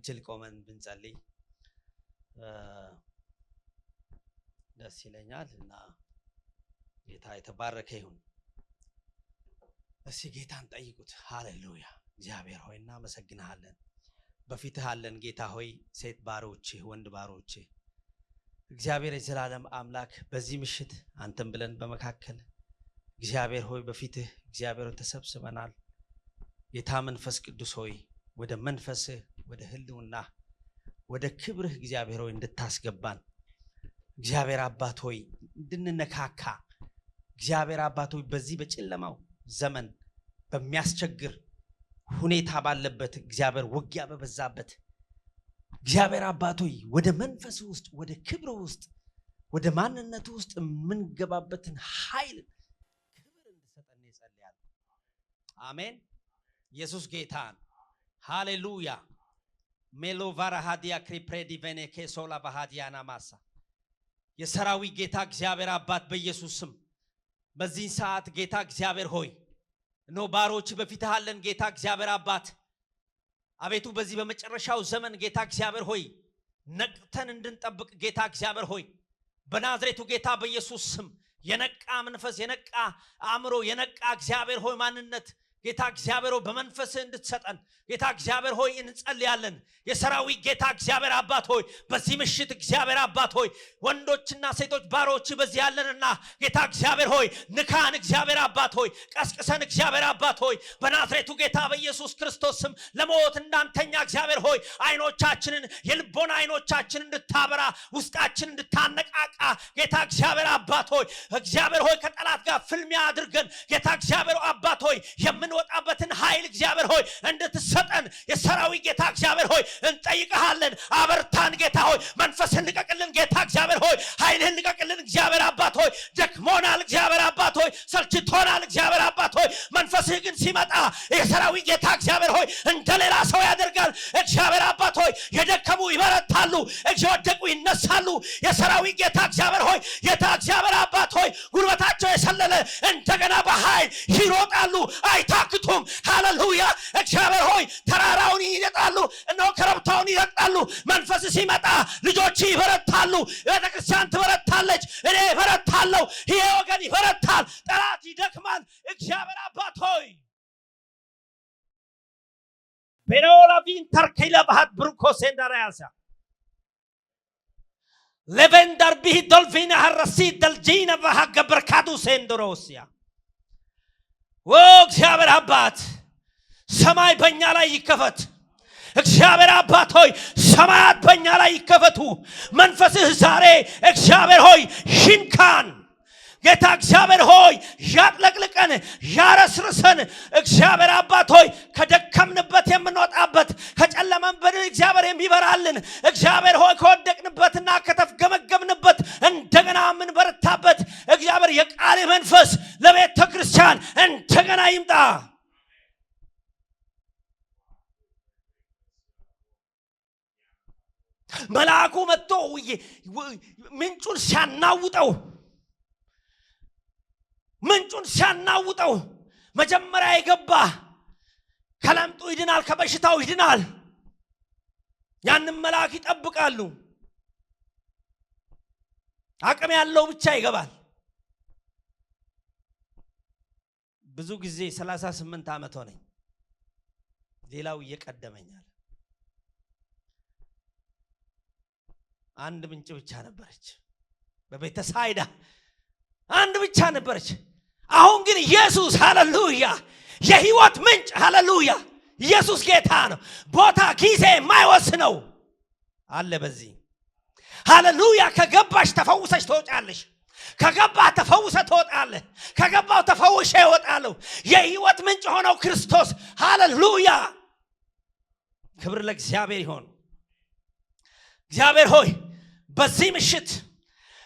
ብንችል ቆመን ብንጸልይ ደስ ይለኛልና ጌታ የተባረከ ይሁን። እስቲ ጌታን ጠይቁት። ሃሌሉያ። እግዚአብሔር ሆይ እናመሰግንሃለን። በፊትህ አለን ጌታ ሆይ ሴት ባሮች ወንድ ባሮች እግዚአብሔር የዘላለም አምላክ በዚህ ምሽት አንተም ብለን በመካከል እግዚአብሔር ሆይ በፊትህ እግዚአብሔር ተሰብስበናል። ጌታ መንፈስ ቅዱስ ሆይ ወደ መንፈስህ ወደ ህልውና ወደ ክብርህ እግዚአብሔር ሆይ እንድታስገባን እግዚአብሔር አባት ሆይ እንድንነካካ እግዚአብሔር አባት ሆይ በዚህ በጨለማው ዘመን በሚያስቸግር ሁኔታ ባለበት እግዚአብሔር ውጊያ በበዛበት እግዚአብሔር አባት ሆይ ወደ መንፈስ ውስጥ ወደ ክብር ውስጥ ወደ ማንነቱ ውስጥ ምንገባበትን ኃይል ክብር እንድሰጠን ይጸልያል። አሜን። ኢየሱስ ጌታ ነው። ሃሌሉያ። ሜሎቫራ ሃዲያ ክሪፕሬዲ ቬኔኬ ሶላ ባሃዲያና ማሳ የሰራዊት ጌታ እግዚአብሔር አባት በኢየሱስ ስም በዚህ ሰዓት ጌታ እግዚአብሔር ሆይ ነው ባሮች በፊትህ አለን ጌታ እግዚአብሔር አባት አቤቱ በዚህ በመጨረሻው ዘመን ጌታ እግዚአብሔር ሆይ ነቅተን እንድንጠብቅ ጌታ እግዚአብሔር ሆይ በናዝሬቱ ጌታ በኢየሱስ ስም የነቃ መንፈስ የነቃ አእምሮ የነቃ እግዚአብሔር ሆይ ማንነት ጌታ እግዚአብሔር ሆይ በመንፈስ እንድትሰጠን ጌታ እግዚአብሔር ሆይ እንጸልያለን። የሰራዊት ጌታ እግዚአብሔር አባት ሆይ በዚህ ምሽት እግዚአብሔር አባት ሆይ ወንዶችና ሴቶች ባሮች በዚህ ያለንና ጌታ እግዚአብሔር ሆይ ንካን እግዚአብሔር አባት ሆይ ቀስቅሰን እግዚአብሔር አባት ሆይ በናዝሬቱ ጌታ በኢየሱስ ክርስቶስ ስም ለሞት እንዳንተኛ እግዚአብሔር ሆይ አይኖቻችንን የልቦና አይኖቻችንን እንድታበራ ውስጣችንን እንድታነቃቃ ጌታ እግዚአብሔር አባት ሆይ እግዚአብሔር ሆይ ከጠላት ጋር ፍልሚያ አድርገን ጌታ እግዚአብሔር አባት ሆይ የምንወጣበትን ኃይል እግዚአብሔር ሆይ እንድትሰጠን የሰራዊት ጌታ እግዚአብሔር ሆይ እንጠይቅሃለን። አበርታን ጌታ ሆይ መንፈስህን ልቀቅልን ጌታ እግዚአብሔር ሆይ ኃይልህን ልቀቅልን እግዚአብሔር አባት ሆይ ደክሞናል እግዚአብሔር አባት ሆይ ሰልችቶናል እግዚአብሔር አባት ሆይ መንፈስህ ግን ሲመጣ የሰራዊት ጌታ እግዚአብሔር ሆይ እንደሌላ ሰው ያደርጋል እግዚአብሔር አባት ሆይ የደከሙ ይበረታሉ የወደቁ ይነሳሉ የሰራዊት ጌታ እግዚአብሔር ሆይ ጌታ እግዚአብሔር አባት ሆይ ጉልበታቸው የሰለለ እንደገና በኃይል ይሮጣሉ አይታክቱም። ሃሌሉያ እግዚአብሔር ሆይ ተራራውን ይነጣሉ እነሆ ከረብታውን ይረግጣሉ። መንፈስ ሲመጣ ልጆች ይበረታሉ። ቤተክርስቲያን ትበረታለች። እኔ ይበረታለሁ። ይሄ ወገን ይበረታል። ጠላት ይደክማል። እግዚአብሔር አባት ሆይ በሮላቪን ተርከይላ ባህት ብሩኮስ እንደራያሳ ለቨንደር ቢህ ዶልፊና ሐረሲ ደልጂና በሐገ በርካቱ ሴንድሮሲያ እግዚአብሔር አባት ሰማይ በእኛ ላይ ይከፈት። እግዚአብሔር አባት ሆይ ሰማያት በእኛ ላይ ይከፈቱ። መንፈስህ ዛሬ እግዚአብሔር ሆይ ይንካን። ጌታ እግዚአብሔር ሆይ ያጥለቅልቀን ያረስርሰን። እግዚአብሔር አባት ሆይ ከደከምንበት የምንወጣበት ከጨለመንበት እግዚአብሔር የሚበራልን እግዚአብሔር ሆይ ከወደቅንበትና ከተፍገመገብንበት እንደገና የምንበረታበት እግዚአብሔር የቃል መንፈስ ለቤተ ክርስቲያን እንደገና ይምጣ። መልአኩ መጥቶ ምንጩን ሲያናውጠው መጀመሪያ የገባ ከለምጡ ይድናል፣ ከበሽታው ይድናል። ያንን መልአክ ይጠብቃሉ። አቅም ያለው ብቻ ይገባል። ብዙ ጊዜ 38 ዓመት ሆነኝ። ሌላው እየቀደመኛል። አንድ ምንጭ ብቻ ነበረች በቤተ ሳይዳ አንድ ብቻ ነበረች። አሁን ግን ኢየሱስ ሃሌሉያ የህይወት ምንጭ ሃሌሉያ ኢየሱስ ጌታ ነው። ቦታ ጊዜ የማይወስነው አለ በዚህ ሃሌሉያ። ከገባሽ ተፈውሰሽ ትወጫለሽ። ከገባህ ተፈውሰ ትወጣለህ። ከገባው ተፈውሼ እወጣለሁ። የህይወት ምንጭ ሆነው ክርስቶስ ሃሌሉያ። ክብር ለእግዚአብሔር ይሁን። እግዚአብሔር ሆይ በዚህ ምሽት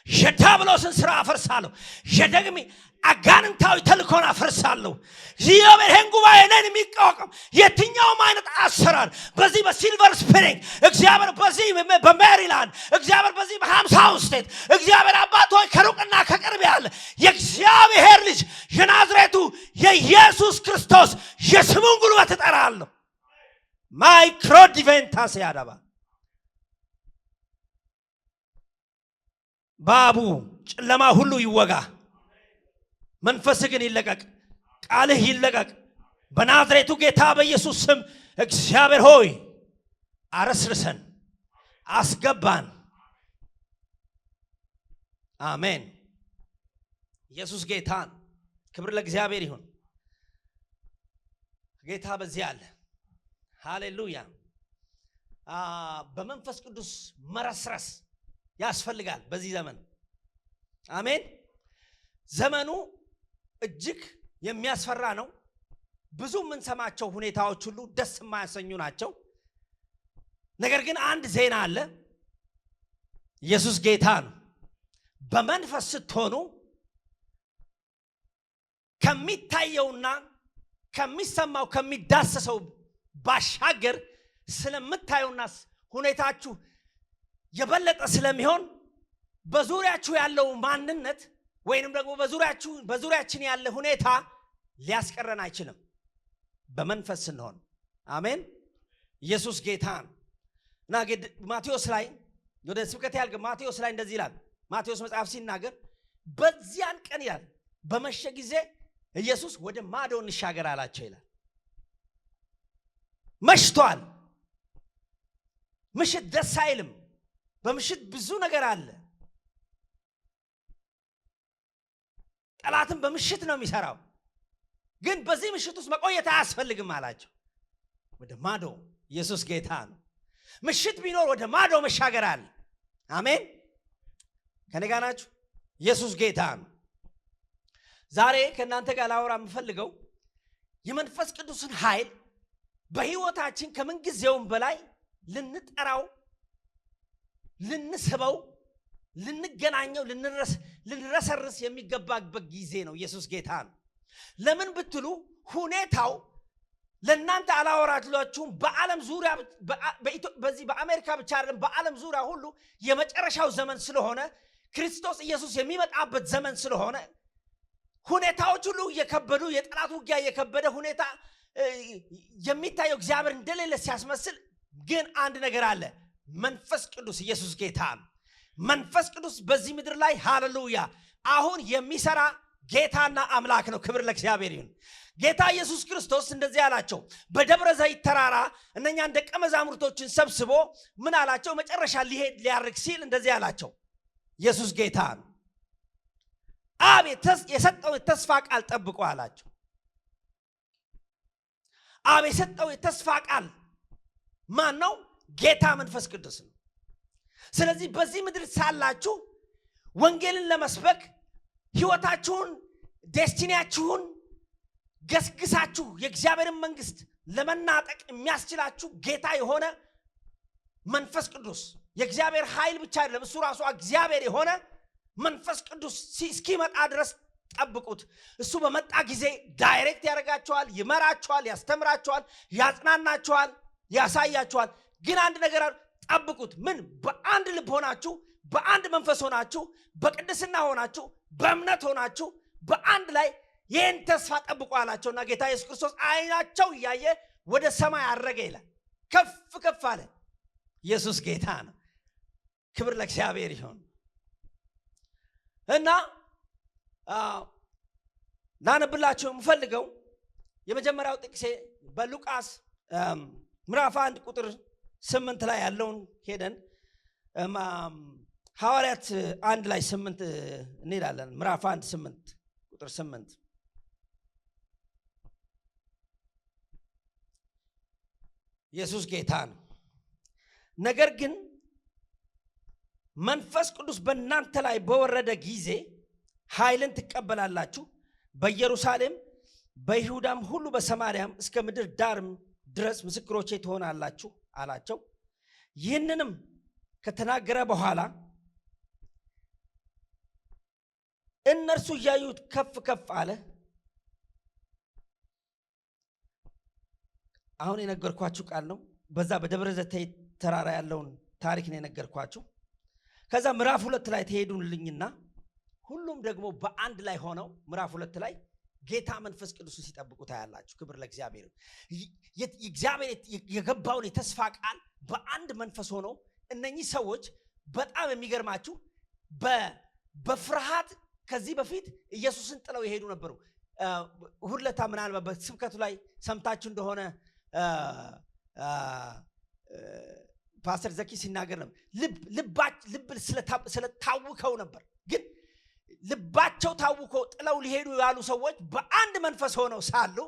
የዲያብሎስን ስራ አፈርሳለሁ። የደግሚ አጋንንታዊ ተልኮን አፈርሳለሁ። እግዚአብሔር ይህን ጉባኤ ነን የሚቃወም የትኛውም አይነት አሰራር በዚህ በሲልቨር ስፕሪንግ እግዚአብሔር በዚህ በሜሪላንድ እግዚአብሔር በዚህ በሃምሳውን ስቴት እግዚአብሔር አባት ሆይ ከሩቅና ከቅርብ ያለ የእግዚአብሔር ልጅ የናዝሬቱ የኢየሱስ ክርስቶስ የስሙን ጉልበት እጠራለሁ። ማይክሮ ዲቬንታስ ያዳባ ባቡ ጨለማ ሁሉ ይወጋ መንፈስ ግን ይለቀቅ ቃልህ ይለቀቅ በናዝሬቱ ጌታ በኢየሱስ ስም እግዚአብሔር ሆይ አረስርሰን አስገባን አሜን ኢየሱስ ጌታን ክብር ለእግዚአብሔር ይሁን ጌታ በዚህ አለ ሃሌሉያ በመንፈስ ቅዱስ መረስረስ ያስፈልጋል በዚህ ዘመን አሜን ዘመኑ እጅግ የሚያስፈራ ነው ብዙ ምን ሰማቸው ሁኔታዎች ሁሉ ደስ የማያሰኙ ናቸው ነገር ግን አንድ ዜና አለ ኢየሱስ ጌታ ነው በመንፈስ ስትሆኑ ከሚታየውና ከሚሰማው ከሚዳሰሰው ባሻገር ስለምታዩና ሁኔታችሁ የበለጠ ስለሚሆን በዙሪያችሁ ያለው ማንነት ወይንም ደግሞ በዙሪያችን ያለ ሁኔታ ሊያስቀረን አይችልም በመንፈስ ስንሆን አሜን ኢየሱስ ጌታ እና ማቴዎስ ላይ ወደ ስብከት ያልገ ማቴዎስ ላይ እንደዚህ ይላል ማቴዎስ መጽሐፍ ሲናገር በዚያን ቀን ይላል በመሸ ጊዜ ኢየሱስ ወደ ማዶ እንሻገር አላቸው ይላል መሽቷል ምሽት ደስ አይልም በምሽት ብዙ ነገር አለ ጠላትም በምሽት ነው የሚሰራው ግን በዚህ ምሽት ውስጥ መቆየት አያስፈልግም አላቸው ወደ ማዶ ኢየሱስ ጌታ ነው ምሽት ቢኖር ወደ ማዶ መሻገር አለ አሜን ከኔ ጋር ናችሁ ኢየሱስ ጌታ ነው ዛሬ ከናንተ ጋር ላወራ የምፈልገው የመንፈስ ቅዱስን ኃይል በህይወታችን ከምን ጊዜውም በላይ ልንጠራው ልንስበው ልንገናኘው ልንረሰርስ የሚገባበት ጊዜ ነው ኢየሱስ ጌታ ነው ለምን ብትሉ ሁኔታው ለእናንተ አላወራላችሁም በዓለም ዙሪያ በዚህ በአሜሪካ ብቻ አይደለም በዓለም ዙሪያ ሁሉ የመጨረሻው ዘመን ስለሆነ ክርስቶስ ኢየሱስ የሚመጣበት ዘመን ስለሆነ ሁኔታዎች ሁሉ እየከበዱ የጠላት ውጊያ እየከበደ ሁኔታ የሚታየው እግዚአብሔር እንደሌለ ሲያስመስል ግን አንድ ነገር አለ መንፈስ ቅዱስ ኢየሱስ ጌታ መንፈስ ቅዱስ በዚህ ምድር ላይ ሃሌሉያ አሁን የሚሰራ ጌታና አምላክ ነው ክብር ለእግዚአብሔር ይሁን ጌታ ኢየሱስ ክርስቶስ እንደዚህ አላቸው በደብረ ዘይት ተራራ እነኛን ደቀ መዛሙርቶችን ሰብስቦ ምን አላቸው መጨረሻ ሊያርግ ሲል እንደዚህ አላቸው ኢየሱስ ጌታ አብ የሰጠው የተስፋ ቃል ጠብቁ አላቸው አብ የሰጠው የተስፋ ቃል ማን ነው ጌታ መንፈስ ቅዱስ ነው ስለዚህ በዚህ ምድር ሳላችሁ ወንጌልን ለመስበክ ህይወታችሁን ዴስቲኒያችሁን ገስግሳችሁ የእግዚአብሔርን መንግስት ለመናጠቅ የሚያስችላችሁ ጌታ የሆነ መንፈስ ቅዱስ የእግዚአብሔር ኃይል ብቻ አይደለም እሱ ራሱ እግዚአብሔር የሆነ መንፈስ ቅዱስ እስኪመጣ ድረስ ጠብቁት እሱ በመጣ ጊዜ ዳይሬክት ያደርጋችኋል ይመራችኋል ያስተምራችኋል ያጽናናችኋል ያሳያችኋል ግን አንድ ነገር ጠብቁት ምን በአንድ ልብ ሆናችሁ በአንድ መንፈስ ሆናችሁ በቅድስና ሆናችሁ በእምነት ሆናችሁ በአንድ ላይ ይህን ተስፋ ጠብቁ አላቸውና ጌታ ኢየሱስ ክርስቶስ አይናቸው እያየ ወደ ሰማይ አረገ ይላል ከፍ ከፍ አለ ኢየሱስ ጌታ ነው ክብር ለእግዚአብሔር ይሁን እና ላነብላችሁ የምፈልገው የመጀመሪያው ጥቅሴ በሉቃስ ምዕራፍ 1 ቁጥር 8 ላይ ያለውን ሄደን ሐዋርያት 1 ላይ 8 እንሄዳለን ምዕራፍ 1 8 ቁጥር 8 ኢየሱስ ጌታ ነው ነገር ግን መንፈስ ቅዱስ በእናንተ ላይ በወረደ ጊዜ ኃይልን ትቀበላላችሁ በኢየሩሳሌም በይሁዳም ሁሉ በሰማርያም እስከ ምድር ዳርም ድረስ ምስክሮቼ ትሆናላችሁ አላቸው ይህንንም ከተናገረ በኋላ እነርሱ ያዩት ከፍ ከፍ አለ አሁን የነገርኳችሁ ቃል ነው በዛ በደብረ ዘይት ተራራ ያለውን ታሪክ ነው የነገርኳችሁ ከዛ ምዕራፍ 2 ላይ ተሄዱልኝና ሁሉም ደግሞ በአንድ ላይ ሆነው ምዕራፍ 2 ላይ ጌታ መንፈስ ቅዱስን ሲጠብቁ ታያላችሁ። ክብር ለእግዚአብሔር። እግዚአብሔር የገባውን የተስፋ ቃል በአንድ መንፈስ ሆነው እነኚህ ሰዎች በጣም የሚገርማችሁ በፍርሃት ከዚህ በፊት ኢየሱስን ጥለው የሄዱ ነበሩ። ሁለታ ምናልባት በስብከቱ ላይ ሰምታችሁ እንደሆነ ፓስተር ዘኪ ሲናገር ነው ልብ ስለታውከው ነበር። ግን ልባቸው ታውኮ ጥለው ሊሄዱ ያሉ ሰዎች በአንድ መንፈስ ሆነው ሳሉ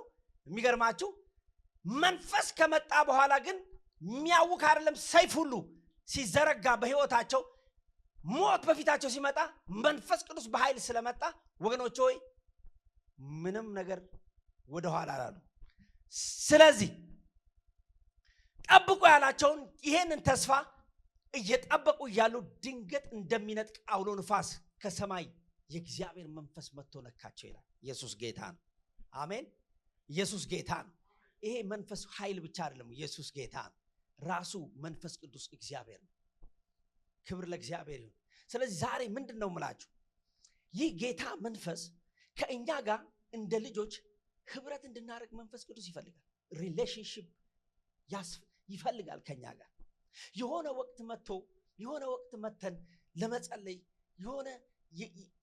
የሚገርማችሁ መንፈስ ከመጣ በኋላ ግን የሚያውክ አይደለም። ሰይፍ ሁሉ ሲዘረጋ በህይወታቸው ሞት በፊታቸው ሲመጣ መንፈስ ቅዱስ በኃይል ስለመጣ ወገኖች ሆይ ምንም ነገር ወደ ኋላ አላሉ። ስለዚህ ጠብቁ ያላቸውን ይሄንን ተስፋ እየጠበቁ ያሉ ድንገት እንደሚነጥቅ አውሎ ንፋስ ከሰማይ የእግዚአብሔር መንፈስ መጥቶ ነካቸው ይላል። ኢየሱስ ጌታ ነው። አሜን። ኢየሱስ ጌታ ነው። ይሄ መንፈስ ኃይል ብቻ አይደለም። ኢየሱስ ጌታ ነው። ራሱ መንፈስ ቅዱስ እግዚአብሔር ነው። ክብር ለእግዚአብሔር ይሁን። ስለዚህ ዛሬ ምንድነው የምላችሁ? ይህ ጌታ መንፈስ ከእኛ ጋር እንደ ልጆች ህብረት እንድናደርግ መንፈስ ቅዱስ ይፈልጋል። ሪሌሽንሺፕ ይፈልጋል ከኛ ጋር። የሆነ ወቅት መተን ለመጸለይ የሆነ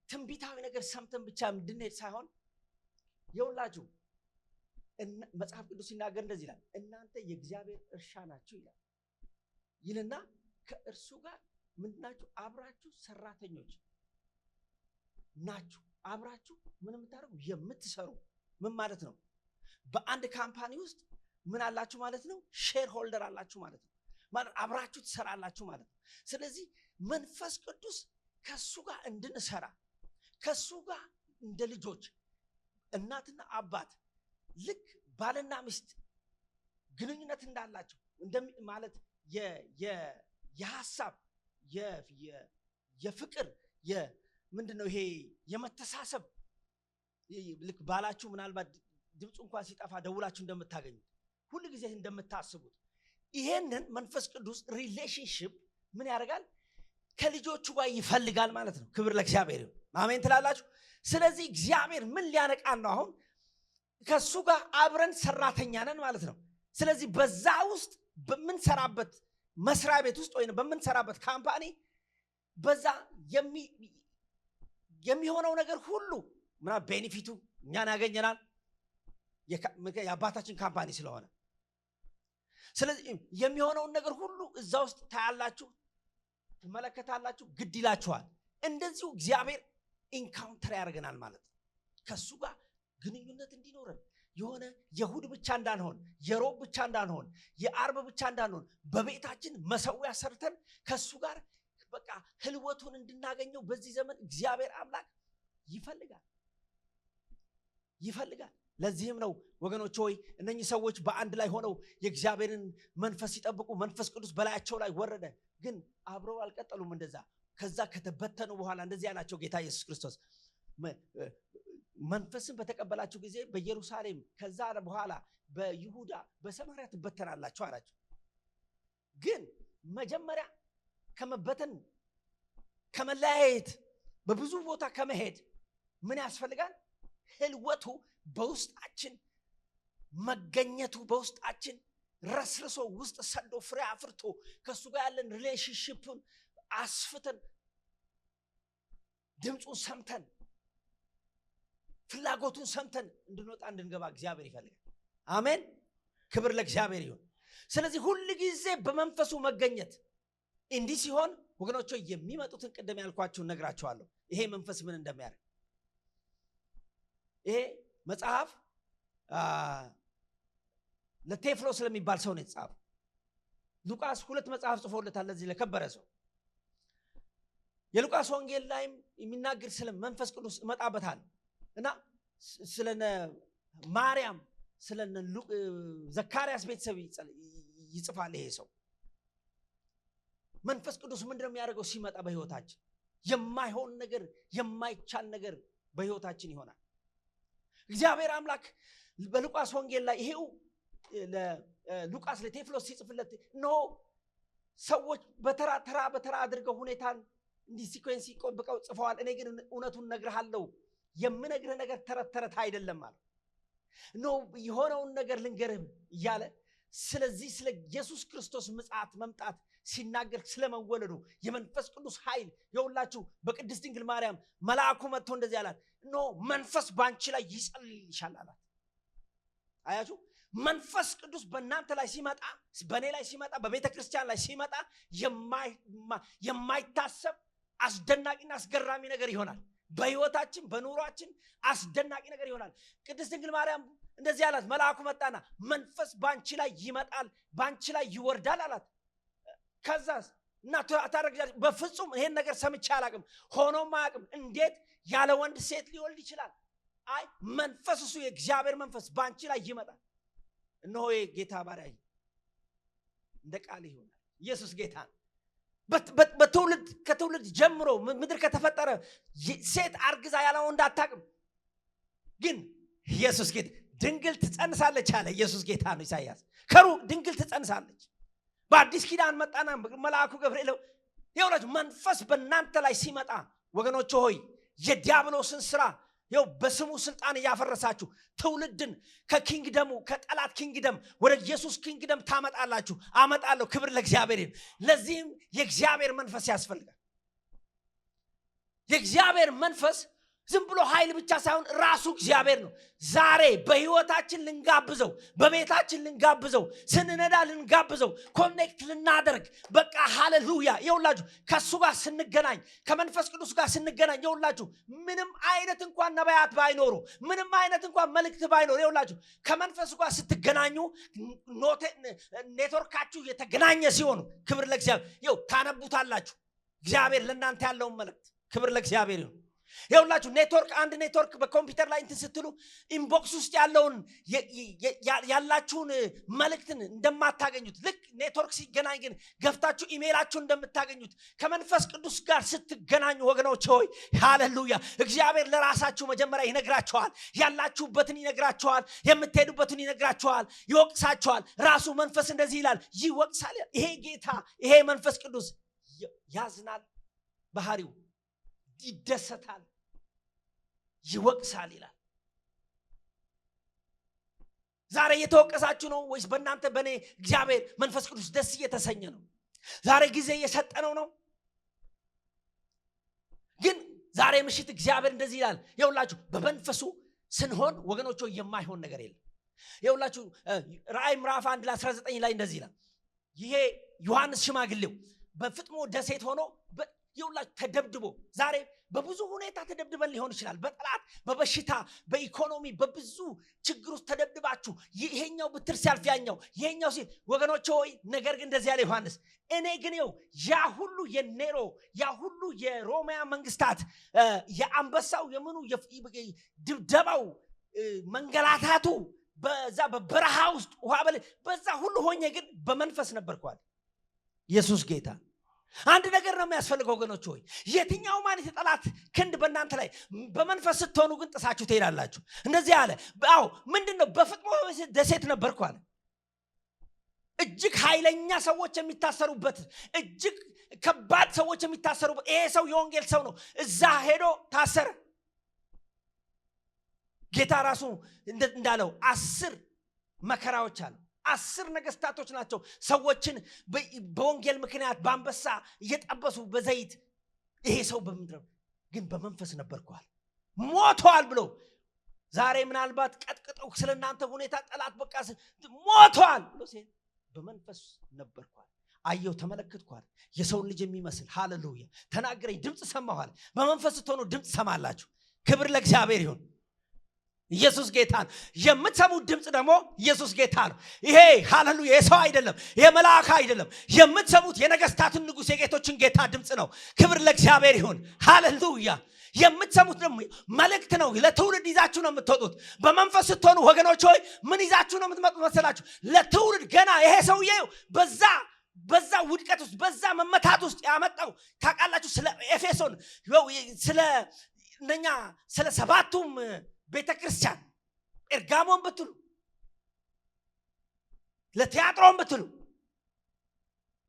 ትንቢታዊ ነገር ሰምተን ብቻ እንድንሄድ ሳይሆን የውላችሁ መጽሐፍ ቅዱስ ሲናገር እንደዚህ ይላል፣ እናንተ የእግዚአብሔር እርሻ ናችሁ ይላል ይልና ከእርሱ ጋር ምንድናችሁ? አብራችሁ ሰራተኞች ናችሁ። አብራችሁ ምን የምታደርጉ የምትሰሩ። ምን ማለት ነው? በአንድ ካምፓኒ ውስጥ ምን አላችሁ ማለት ነው? ሼር ሆልደር አላችሁ ማለት ነው። ማለት አብራችሁ ትሰራላችሁ ማለት ነው። ስለዚህ መንፈስ ቅዱስ ከሱ ጋር እንድንሰራ ከሱ ጋር እንደ ልጆች እናትና አባት ልክ ባልና ሚስት ግንኙነት እንዳላቸው ማለት የሐሳብ የፍቅር ምንድነው ይሄ የመተሳሰብ ልክ ባላችሁ ምናልባት ድምፁ እንኳን ሲጠፋ ደውላችሁ እንደምታገኙት ሁሉ ጊዜ እንደምታስቡት ይሄንን መንፈስ ቅዱስ ሪሌሽንሺፕ ምን ያደርጋል? ከልጆቹ ጋር ይፈልጋል ማለት ነው። ክብር ለእግዚአብሔር ይሁን። አሜን ትላላችሁ። ስለዚህ እግዚአብሔር ምን ሊያነቃን ነው? አሁን ከሱ ጋር አብረን ሰራተኛ ነን ማለት ነው። ስለዚህ በዛ ውስጥ በምንሰራበት መስሪያ ቤት ውስጥ ወይም በምንሰራበት ካምፓኒ በዛ የሚሆነው ነገር ሁሉ ምናምን ቤኔፊቱ እኛን ያገኘናል፣ የአባታችን ካምፓኒ ስለሆነ። ስለዚህ የሚሆነውን ነገር ሁሉ እዛ ውስጥ ታያላችሁ፣ ትመለከታላችሁ፣ ግድ ይላችኋል። እንደዚሁ እግዚአብሔር ኢንካውንተር ያደርገናል ማለት ነው። ከሱ ጋር ግንኙነት እንዲኖረን የሆነ የእሑድ ብቻ እንዳንሆን፣ የሮብ ብቻ እንዳንሆን፣ የአርብ ብቻ እንዳንሆን በቤታችን መሰዊያ ሰርተን ከሱ ጋር በቃ ህልወቱን እንድናገኘው በዚህ ዘመን እግዚአብሔር አምላክ ይፈልጋል። ለዚህም ነው ወገኖች ሆይ እነኚህ ሰዎች በአንድ ላይ ሆነው የእግዚአብሔርን መንፈስ ሲጠብቁ መንፈስ ቅዱስ በላያቸው ላይ ወረደ። ግን አብረው አልቀጠሉም። እንደዛ ከዛ ከተበተኑ በኋላ እንደዚህ ያላቸው ጌታ ኢየሱስ ክርስቶስ መንፈስን በተቀበላችሁ ጊዜ በኢየሩሳሌም ከዛ በኋላ በይሁዳ በሰማርያ ትበተናላችሁ አላቸው። ግን መጀመሪያ ከመበተን ከመለያየት በብዙ ቦታ ከመሄድ ምን ያስፈልጋል? ህልወቱ በውስጣችን መገኘቱ በውስጣችን ረስርሶ ውስጥ ሰዶ ፍሬ አፍርቶ ከሱ ጋር ያለን ሪሌሽንሺፕን አስፍተን ድምፁን ሰምተን ፍላጎቱን ሰምተን እንድንወጣ እንድንገባ እግዚአብሔር ይፈልጋል። አሜን። ክብር ለእግዚአብሔር ይሁን። ስለዚህ ሁሉ ጊዜ በመንፈሱ መገኘት እንዲህ ሲሆን ወገኖች የሚመጡትን ቅድም ያልኳችሁን ነግራችኋለሁ። ይሄ መንፈስ ምን እንደሚያደርግ ይሄ መጽሐፍ ለቴፍሎ ስለሚባል ሰው ነው የተጻፈው። ሉቃስ 2 መጽሐፍ ጽፎለታል ለዚህ ለከበረ ሰው። የሉቃስ ወንጌል ላይም የሚናገር ስለ መንፈስ ቅዱስ እመጣበታል እና ስለነ ማርያም ስለነ ዘካርያስ ቤተሰብ ይጽፋል። ይሄ ሰው መንፈስ ቅዱስ ምንድነው የሚያደርገው? ሲመጣ በህይወታችን የማይሆን ነገር የማይቻል ነገር በህይወታችን ይሆናል። እግዚአብሔር አምላክ በሉቃስ ወንጌል ላይ ይሄው ለሉቃስ ለቴፍሎስ ሲጽፍለት ነው ሰዎች በተራ አድርገው ሁኔታን እንዲህ ሲኮንስ ይቆብቀው ጽፈዋል። እኔ ግን እውነቱን ነግርሃለሁ የምነግርህ ነገር ተረት አይደለም ማለት ነው የሆነውን ነገር ልንገርህ እያለ ስለዚህ ስለ ኢየሱስ ክርስቶስ ምጽአት መምጣት ሲናገር ስለመወለዱ የመንፈስ ቅዱስ ኃይል የሁላችሁ በቅድስት ድንግል ማርያም መልአኩ መጥቶ እንደዚህ አላት መንፈስ ባንቺ ላይ ይጸልይልሻል አላት አያችሁ መንፈስ ቅዱስ በእናንተ ላይ ሲመጣ በእኔ ላይ ሲመጣ በቤተ ክርስቲያን ላይ ሲመጣ የማይታሰብ አስደናቂና አስገራሚ ነገር ይሆናል በህይወታችን በኑሯችን አስደናቂ ነገር ይሆናል ቅድስት ድንግል ማርያም እንደዚህ አላት መልአኩ መጣና መንፈስ ባንቺ ላይ ይመጣል ባንቺ ላይ ይወርዳል አላት ከዛስ እና ታረጋግጥ በፍጹም ይሄን ነገር ሰምቼ አላቅም ሆኖም አያቅም እንዴት ያለ ወንድ ሴት ሊወልድ ይችላል አይ መንፈስ እሱ የእግዚአብሔር መንፈስ ባንቺ ላይ ይመጣል እነሆ ጌታ ባሪያዬ እንደ ቃል ይሆናል ኢየሱስ ጌታ በትውልድ ከትውልድ ጀምሮ ምድር ከተፈጠረ ሴት አርግዛ ያለ ወንድ አታቅም ግን ኢየሱስ ጌታ ድንግል ትጸንሳለች አለ ኢየሱስ ጌታ ነው ኢሳይያስ ከሩቅ ድንግል ትጸንሳለች በአዲስ ኪዳን መጣና መልአኩ ገብርኤል ይኸውላችሁ መንፈስ በእናንተ ላይ ሲመጣ ወገኖች ሆይ የዲያብሎስን ስራ ይኸው በስሙ ስልጣን ያፈረሳችሁ ትውልድን ከኪንግደሙ ከጠላት ኪንግደም ወደ ኢየሱስ ኪንግደም ታመጣላችሁ አመጣለሁ ክብር ለእግዚአብሔር ለዚህም የእግዚአብሔር መንፈስ ያስፈልጋል የእግዚአብሔር መንፈስ ዝም ብሎ ኃይል ብቻ ሳይሆን ራሱ እግዚአብሔር ነው ዛሬ በህይወታችን ልንጋብዘው በቤታችን ልንጋብዘው ስንነዳ ልንጋብዘው ኮኔክት ልናደርግ በቃ ሃሌሉያ ይኸውላችሁ ከሱ ጋር ስንገናኝ ከመንፈስ ቅዱስ ጋር ስንገናኝ ይኸውላችሁ ምንም አይነት እንኳን ነቢያት ባይኖሩ ምንም አይነት እንኳን መልእክት ባይኖር ይኸውላችሁ ከመንፈስ ጋር ስትገናኙ ኔትወርካችሁ የተገናኘ ሲሆኑ ክብር ለእግዚአብሔር ይኸው ታነቡታላችሁ እግዚአብሔር ለእናንተ ያለውን መልእክት ክብር ለእግዚአብሔር ይሁን ይኸውላችሁ ኔትወርክ አንድ ኔትወርክ በኮምፒውተር ላይ እንትን ስትሉ ኢንቦክስ ውስጥ ያለውን ያላችሁን መልእክትን እንደማታገኙት ልክ ኔትወርክ ሲገናኝ ግን ገፍታችሁ ኢሜይላችሁን እንደምታገኙት ከመንፈስ ቅዱስ ጋር ስትገናኙ ወገኖች ሆይ ሃሌሉያ እግዚአብሔር ለራሳችሁ መጀመሪያ ይነግራችኋል ያላችሁበትን ይነግራችኋል የምትሄዱበትን ይነግራችኋል ይወቅሳችኋል ራሱ መንፈስ እንደዚህ ይላል ይወቅሳል ይሄ ጌታ ይሄ መንፈስ ቅዱስ ያዝናል ባህሪው ይደሰታል ይወቅሳል ይላል ዛሬ እየተወቀሳችሁ ነው ወይስ በእናንተ በእኔ እግዚአብሔር መንፈስ ቅዱስ ደስ እየተሰኘ ነው ዛሬ ጊዜ እየሰጠነው ነው ግን ዛሬ ምሽት እግዚአብሔር እንደዚህ ይላል ይኸውላችሁ በመንፈሱ ስንሆን ወገኖች የማይሆን ነገር የለም ይኸውላችሁ ራእይ ምዕራፍ 1 19 ላይ እንደዚህ ይላል ይሄ ዮሐንስ ሽማግሌው በፍጥሞ ደሴት ሆኖ ይኸውላችሁ ተደብድቦ ዛሬ በብዙ ሁኔታ ተደብድበን ሊሆን ይችላል በጠላት በበሽታ በኢኮኖሚ በብዙ ችግር ውስጥ ተደብድባችሁ ይሄኛው ብትር ሲያልፍ ያኛው ይሄኛው ሲል ወገኖች ሆይ ነገር ግን እንደዚህ ያለ ዮሐንስ እኔ ግን ያ ሁሉ የኔሮ ያ ሁሉ የሮማያ መንግስታት የአንበሳው የምኑ ድብደባው መንገላታቱ በዛ በበረሃ ውስጥ ውሃ በዛ ሁሉ ሆኜ ግን በመንፈስ ነበርኳል ኢየሱስ ጌታ አንድ ነገር ነው የሚያስፈልገው ወገኖች ሆይ የትኛው ማለት የጠላት ክንድ በእናንተ ላይ በመንፈስ ስትሆኑ ግን ጥሳችሁ ትሄዳላችሁ እንደዚህ አለ አዎ ምንድነው በፍጥሞ ደሴት ነበርኩ አለ እጅግ ኃይለኛ ሰዎች የሚታሰሩበት እጅግ ከባድ ሰዎች የሚታሰሩበት ይሄ ሰው የወንጌል ሰው ነው እዛ ሄዶ ታሰረ ጌታ ራሱ እንዳለው 10 መከራዎች አሉ 10 ነገስታቶች ናቸው ሰዎችን በወንጌል ምክንያት በአንበሳ እየጠበሱ በዘይት ይሄ ሰው በምድር ግን በመንፈስ ነበርኳል ሞቷል ብሎ ዛሬ ምናልባት ቀጥቅጠው ስለናንተ ሁኔታ ጠላት በቃ ሞቷል ብሎ ሲል በመንፈስ ነበርኳል አየው ተመለከትኳል የሰው ልጅ የሚመስል ሃሌሉያ ተናገረኝ ድምጽ ሰማኋል በመንፈስ ስትሆኑ ድምጽ ሰማላችሁ ክብር ለእግዚአብሔር ይሁን ኢየሱስ ጌታ ነው የምትሰሙት ድምጽ ደግሞ ኢየሱስ ጌታ ነው ይሄ ሃሌሉያ የሰው አይደለም የመላእክት አይደለም የምትሰሙት የነገስታትን ንጉስ የጌቶችን ጌታ ድምጽ ነው ክብር ለእግዚአብሔር ይሁን ሃሌሉያ የምትሰሙት ደግሞ መልእክት ነው ለትውልድ ይዛችሁ ነው የምትወጡት በመንፈስ ስትሆኑ ወገኖች ሆይ ምን ይዛችሁ ነው የምትመጡት መሰላችሁ ለትውልድ ገና ይሄ ሰውዬው በዛ ውድቀት ውስጥ በዛ መመታት ውስጥ ያመጣው ታውቃላችሁ ስለ ኤፌሶን ስለ ሰባቱም ቤተክርስቲያን ኤርጋሞን ብትሉ ለቲያጥሮን ብትሉ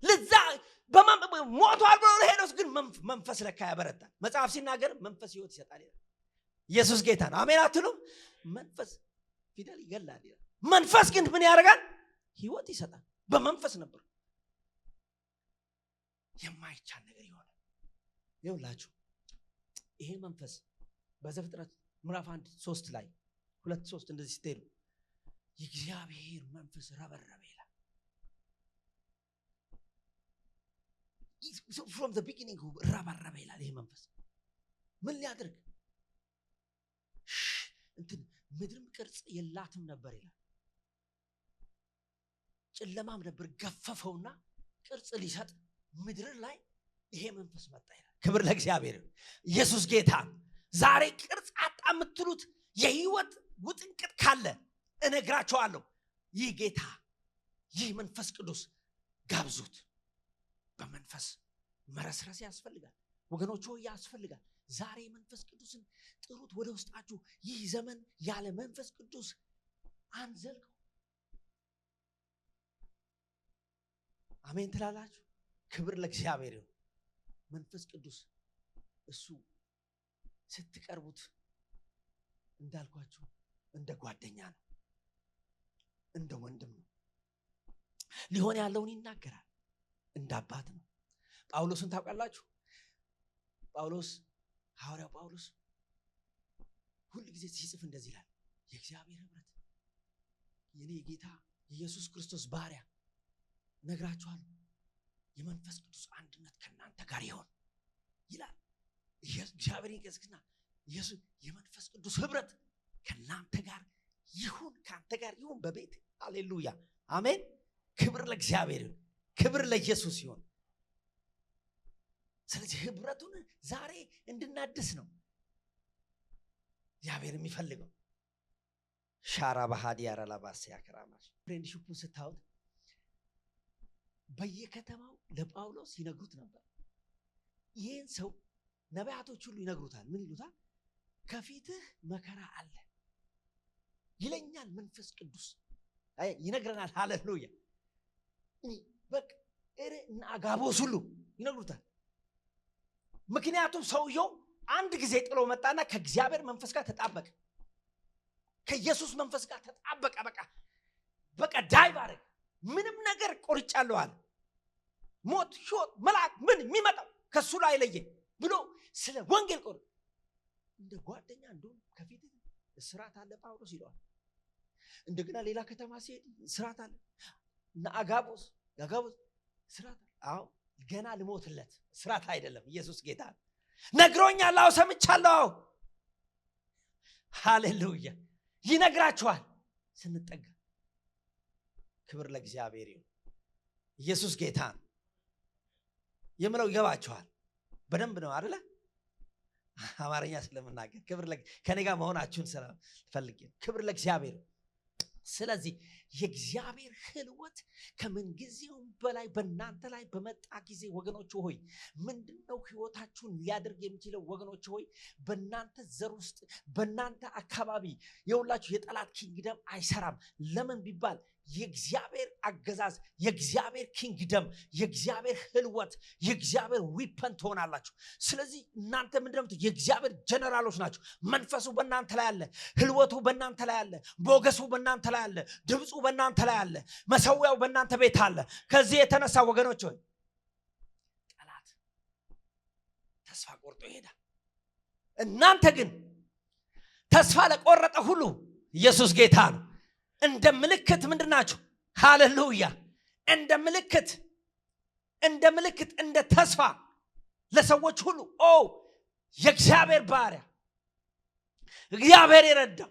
ለዛ ሞቷል ብሎ ሄዶስ ግን መንፈስ ለካ ያበረታል መጽሐፍ ሲናገር መንፈስ ህይወት ይሰጣል ኢየሱስ ጌታ ነው። አሜን አትሉም? መንፈስ ፊደል ይገላል ይላል። መንፈስ ግን ምን ያደርጋል? ህይወት ይሰጣል። በመንፈስ ነበር የማይቻል ነገር ይሆናል። ይኸውላችሁ ይሄ መንፈስ በዘፍጥረት ምዕራፍ 1:3 ላይ 2:3 እንደዚህ ስትሄዱ የእግዚአብሔር መንፈስ ረበረበ ይላል። from the beginning ረበረበ ይላል። ይሄ መንፈስ ምን ሊያደርግ? እንትን ምድርም ቅርጽ የላትም ነበር ይላል። ጨለማም ነበር፣ ገፈፈውና ቅርጽ ሊሰጥ ምድር ላይ ይሄ መንፈስ መጣ ይላል። ክብር ለእግዚአብሔር። ኢየሱስ ጌታ። ዛሬ ቅርጽ አጣ የምትሉት የህይወት ውጥንቅጥ ካለ እነግራቸዋለሁ፣ ይህ ጌታ ይህ መንፈስ ቅዱስ ጋብዙት። በመንፈስ መረስረስ ያስፈልጋል ወገኖች፣ ሆይ ያስፈልጋል። ዛሬ መንፈስ ቅዱስን ጥሩት ወደ ውስጣችሁ። ይህ ዘመን ያለ መንፈስ ቅዱስ አንዘልቀው። አሜን ትላላችሁ? ክብር ለእግዚአብሔር ይሁን። መንፈስ ቅዱስ እሱ ስትቀርቡት እንዳልኳችሁ እንደ ጓደኛ ነው፣ እንደ ወንድም ነው። ሊሆን ያለውን ይናገራል፣ እንደ አባት ነው። ጳውሎስን ታውቃላችሁ? ጳውሎስ ሐዋርያው ጳውሎስ ሁሉ ጊዜ ሲጽፍ እንደዚህ ይላል፣ የእግዚአብሔር ህብረት የኔ ጌታ ኢየሱስ ክርስቶስ ባሪያ ነግራችኋለሁ፣ የመንፈስ ቅዱስ አንድነት ከናንተ ጋር ይሁን ይላል። እግዚአብሔር ይመስገን። ኢየሱስ የመንፈስ ቅዱስ ህብረት ከናንተ ጋር ይሁን፣ ካንተ ጋር ይሁን በቤት። ሃሌሉያ አሜን። ክብር ለእግዚአብሔር ይሁን፣ ክብር ለኢየሱስ ይሁን። ስለዚህ ህብረቱን ዛሬ እንድናድስ ነው እግዚአብሔር የሚፈልገው። ሻራ ባህዲ ያራላባስ ያከራማሽ ፍሬንድሺፑን ስታውት በየከተማው ለጳውሎስ ይነግሩት ነበር። ይሄን ሰው ነቢያቶች ሁሉ ይነግሩታል። ምን ይሉታል? ከፊትህ መከራ አለ ይለኛል መንፈስ ቅዱስ ይነግረናል። ሃሌሉያ። በቃ እና አጋቦስ ሁሉ ይነግሩታል። ምክንያቱም ሰውየው አንድ ጊዜ ጥሎ መጣና ከእግዚአብሔር መንፈስ ጋር ተጣበቀ፣ ከኢየሱስ መንፈስ ጋር ተጣበቀ። በቃ ዳይ ባረግ ምንም ነገር ቆርጫለሁ አለ። ሞት ሾት መልአክ ምን የሚመጣው ከሱ ላይ ለየ ብሎ ስለ ወንጌል ቆር እንደ ጓደኛ እንደውም ከፊት እስራት አለ ጳውሎስ ይለዋል። እንደገና ሌላ ከተማ ሲሄድ እስራት አለ እና አጋቦስ እስራት አዎ ገና ልሞትለት እስራት አይደለም። ኢየሱስ ጌታ ነግሮኛል። አዎ ሰምቻለሁ። ሃሌሉያ። ይነግራችኋል ስንጠጋ። ክብር ለእግዚአብሔር ይሁን። ኢየሱስ ጌታ የምለው ይገባችኋል በደንብ ነው አይደለ? አማርኛ ስለምናገር ከኔ ጋር መሆናችሁን ስለፈልግ ክብር ለእግዚአብሔር። ስለዚህ የእግዚአብሔር ህልወት ከምንጊዜውም በላይ በእናንተ ላይ በመጣ ጊዜ ወገኖች ሆይ ምንድነው ህይወታችሁን ሊያደርግ የሚችለው? ወገኖች ሆይ በእናንተ ዘር ውስጥ በእናንተ አካባቢ የሁላችሁ የጠላት ኪንግደም አይሰራም። ለምን ቢባል የእግዚአብሔር አገዛዝ፣ የእግዚአብሔር ኪንግደም፣ የእግዚአብሔር ህልወት፣ የእግዚአብሔር ዊፐን ትሆናላችሁ። ስለዚህ እናንተ ምንድነው? የእግዚአብሔር ጀነራሎች ናችሁ። መንፈሱ በእናንተ ላይ አለ፣ ህልወቱ በእናንተ ላይ አለ፣ ሞገሱ በእናንተ ላይ አለ፣ ድምፁ በእናንተ ላይ አለ፣ መሰዊያው በእናንተ ቤት አለ። ከዚህ የተነሳ ወገኖች ሆይ ጠላት ተስፋ ቆርጦ ይሄዳል። እናንተ ግን ተስፋ ለቆረጠ ሁሉ ኢየሱስ ጌታ ነው። እንደ ምልክት ምንድናችሁ? ሃሌሉያ። እንደ ምልክት እንደ ተስፋ ለሰዎች ሁሉ የእግዚአብሔር ባሪያ እግዚአብሔር ይረዳው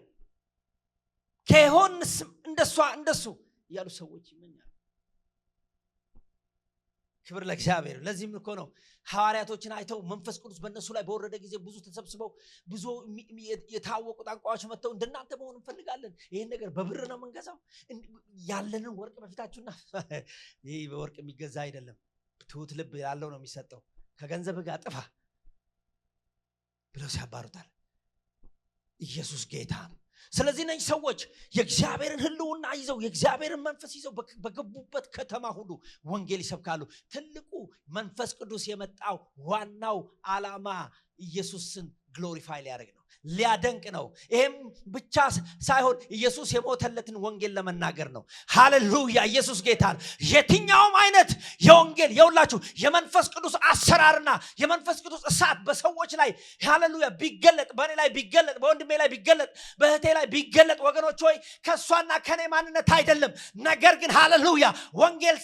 ከሆንስ እንደሱ ያሉ ሰዎች ይመኛሉ። ክብር ለእግዚአብሔር። ለዚህም እኮ ነው ሐዋርያቶችን አይተው መንፈስ ቅዱስ በእነሱ ላይ በወረደ ጊዜ ብዙ ተሰብስበው ብዙ የታወቁ ጠንቋዮች መጥተው እንደናንተ መሆን እንፈልጋለን፣ ይሄን ነገር በብር ነው የምንገዛው፣ ያለንን ወርቅ በፊታችሁና ይሄ በወርቅ የሚገዛ አይደለም፣ ትሁት ልብ ያለው ነው የሚሰጠው፣ ከገንዘብ ጋር ጥፋ ብለው ሲያባሩታል። ኢየሱስ ጌታ ነው። ስለዚህ እነዚህ ሰዎች የእግዚአብሔርን ህልውና ይዘው የእግዚአብሔርን መንፈስ ይዘው በገቡበት ከተማ ሁሉ ወንጌል ይሰብካሉ። ትልቁ መንፈስ ቅዱስ የመጣው ዋናው ዓላማ ኢየሱስን ግሎሪፋይ ሊያደርግ ነው፣ ሊያደንቅ ነው። ይሄም ብቻ ሳይሆን ኢየሱስ የሞተለትን ወንጌል ለመናገር ነው። ሃሌሉያ! ኢየሱስ ጌታ ነው። የትኛውም አይነት የወንጌል የውላችሁ የመንፈስ ቅዱስ አሰራርና የመንፈስ ቅዱስ እሳት በሰዎች ላይ ሃሌሉያ ቢገለጥ፣ በእኔ ላይ ቢገለጥ፣ በወንድሜ ላይ ቢገለጥ፣ በእህቴ ላይ ቢገለጥ ወገኖች ሆይ ከሷና ከኔ ማንነት አይደለም። ነገር ግን ሃሌሉያ ወንጌል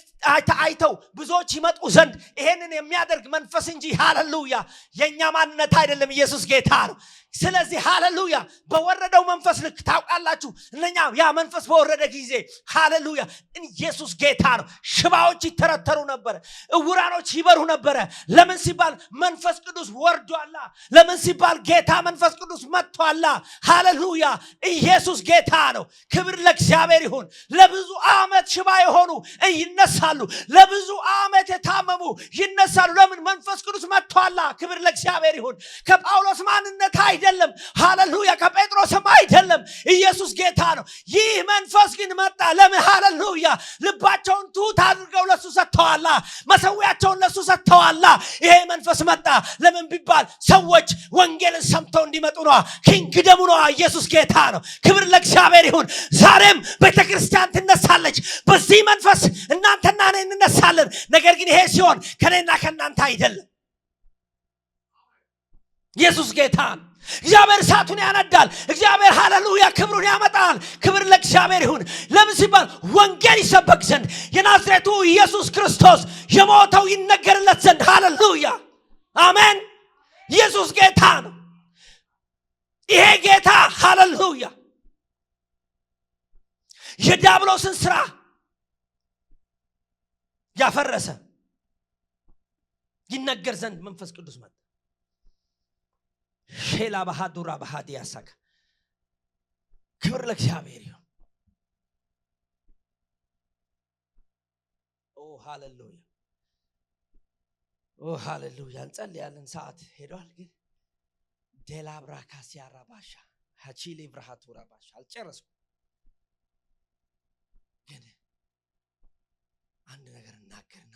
አይተው ብዙዎች ይመጡ ዘንድ ይሄንን የሚያደርግ መንፈስ እንጂ ሃሌሉያ የኛ ማንነት አይደለም። ኢየሱስ ጌታ ነው። ስለዚህ ሃሌሉያ በወረደው መንፈስ ልክ ታውቃላችሁ እነኛ ያ መንፈስ በወረደ ጊዜ ሃሌሉያ ኢየሱስ ጌታ ነው። ሽባዎች ይተረተሩ ነበር፣ እውራኖች ይበሩ ነበር። ለምን ሲባል መንፈስ ቅዱስ ወርዷላ። ለምን ሲባል ጌታ መንፈስ ቅዱስ መጥቷላ። ሃሌሉያ ኢየሱስ ጌታ ነው። ክብር ለእግዚአብሔር ይሁን። ለብዙ ዓመት ሽባ የሆኑ ይነሳሉ፣ ለብዙ ዓመት የታመሙ ይነሳሉ። ለምን? መንፈስ ቅዱስ መጥቷላ። ክብር ለእግዚአብሔር ይሁን። ከጳውሎስ ማንነት አይደለም፣ ሃሌሉያ ከጴጥሮስም አይደለም። ኢየሱስ ጌታ ነው። ይህ መንፈስ ግን መጣ። ለምን? ሃሌሉያ ልባቸውን ትሁት አድርገው ለሱ ሰጥተዋላ፣ መሰዊያቸውን ለሱ ሰጥተዋላ። ይሄ መንፈስ መጣ። ለምን ቢባል ሰዎች ወንጌልን ሰምተው እንዲመጡ ነው። ኪንግደሙ ነው። ኢየሱስ ጌታ ነው። ክብር ለእግዚአብሔር ይሁን። ዛሬም ቤተክርስቲያን ትነሳለች በዚህ መንፈስ። እናንተና እኔ እንነሳለን። ነገር ግን ይሄ ሲሆን ከኔና ከናንተ አይደለም። ኢየሱስ ጌታ ነው። እግዚአብሔር እሳቱን ያነዳል። እግዚአብሔር ሃሌሉያ ክብሩን ያመጣል። ክብር ለእግዚአብሔር ይሁን። ለምን ሲባል ወንጌል ይሰበክ ዘንድ የናዝሬቱ ኢየሱስ ክርስቶስ የሞተው ይነገርለት ዘንድ ሃሌሉያ አሜን። ኢየሱስ ጌታ ነው። ይሄ ጌታ ሃሌሉያ የዲያብሎስን ስራ ያፈረሰ ይነገር ዘንድ መንፈስ ቅዱስ መጣ። ሼላ ባሃዱራ ባሃዲያ ሳካ ክብር ለእግዚአብሔር ይሁን። ኦ ሃሌሉያ ኦ ሃሌሉያ። እንጸልያለን። ሰዓት ሄዷል። ግን ዴላብራ ካሲያራ ባሻ ሃቺሊ ብራሃቱራ ባሻ አልጨረስኩም። ግን አንድ ነገር እናገርና